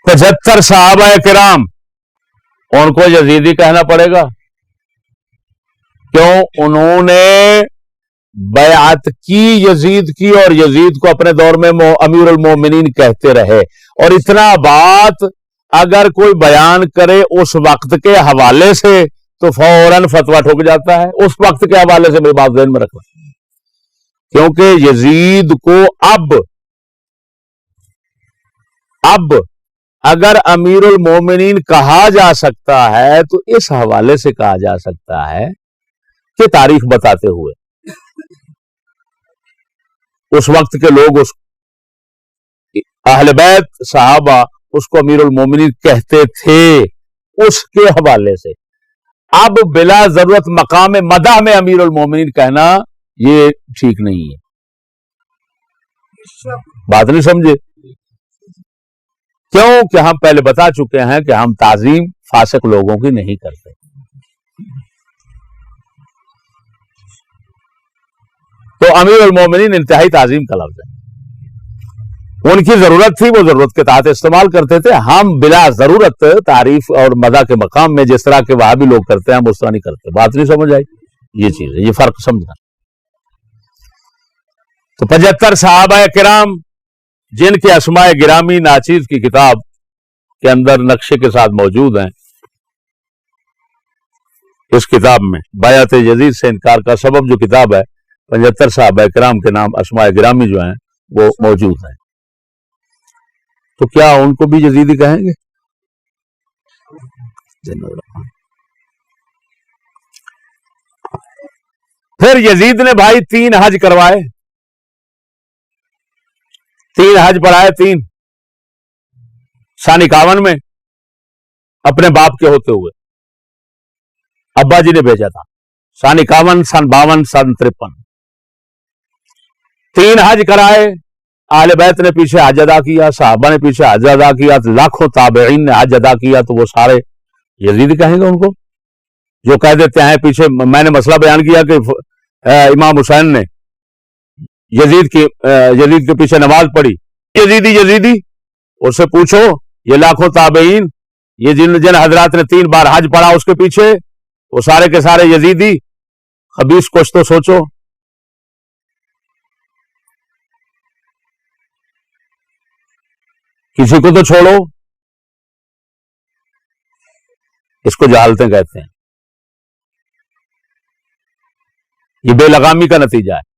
75 صحابہ کرام ان کو یزیدی کہنا پڑے گا؟ کیوں؟ انہوں نے بیعت کی یزید کی، اور یزید کو اپنے دور میں امیر المومنین کہتے رہے، اور اتنا بات اگر کوئی بیان کرے اس وقت کے حوالے سے تو فوراً فتویٰ ٹھک جاتا ہے۔ اس وقت کے حوالے سے میری بات ذہن میں رکھنا، کیونکہ یزید کو اب اگر امیر المومنین کہا جا سکتا ہے تو اس حوالے سے کہا جا سکتا ہے کہ تاریخ بتاتے ہوئے اس وقت کے لوگ اس اہل بیت صحابہ اس کو امیر المومنین کہتے تھے، اس کے حوالے سے۔ اب بلا ضرورت مقام مدح میں امیر المومنین کہنا یہ ٹھیک نہیں ہے۔ بات نہیں سمجھے؟ کیوں کہ ہم پہلے بتا چکے ہیں کہ ہم تعظیم فاسق لوگوں کی نہیں کرتے۔ تو امیر المومنین انتہائی تعظیم کا لفظ ہے، ان کی ضرورت تھی، وہ ضرورت کے تحت استعمال کرتے تھے۔ ہم بلا ضرورت تعریف اور مدح کے مقام میں جس طرح کے وہاں بھی لوگ کرتے ہیں ہم اس طرح نہیں کرتے۔ بات نہیں سمجھ آئی؟ یہ چیز ہے، یہ فرق سمجھنا۔ تو 75 صحابہ کرام جن کے اسماء گرامی ناچیز کی کتاب کے اندر نقشے کے ساتھ موجود ہیں، اس کتاب میں بیعت یزید سے انکار کا سبب جو کتاب ہے، 75 صحابہ کرام کے نام اسماء گرامی جو ہیں وہ موجود ہیں۔ تو کیا ان کو بھی یزیدی کہیں گے؟ پھر یزید نے بھائی 3 حج کروائے، 3 حج پڑھائے، 3 سن 51 میں اپنے باپ کے ہوتے ہوئے ابا جی نے بھیجا تھا، سن 51، سن 52، سن 53، 3 حج کرائے۔ اہل بیت نے پیچھے حج ادا کیا، صحابہ نے پیچھے حج ادا کیا، لاکھوں تابعین نے حج ادا کیا، تو وہ سارے یزید کہیں گے ان کو؟ جو کہہ دیتے ہیں پیچھے میں نے مسئلہ بیان کیا کہ امام حسین نے یزید کے پیچھے نماز پڑھی، یزیدی اس سے پوچھو یہ لاکھوں تابعین، یہ جن حضرات نے 3 بار حج پڑھا اس کے پیچھے، وہ سارے کے سارے یزیدی؟ خبیث کچھ تو سوچو۔ کسی کو تو چھوڑو، اس کو جہالتیں کہتے ہیں، یہ بے لگامی کا نتیجہ ہے۔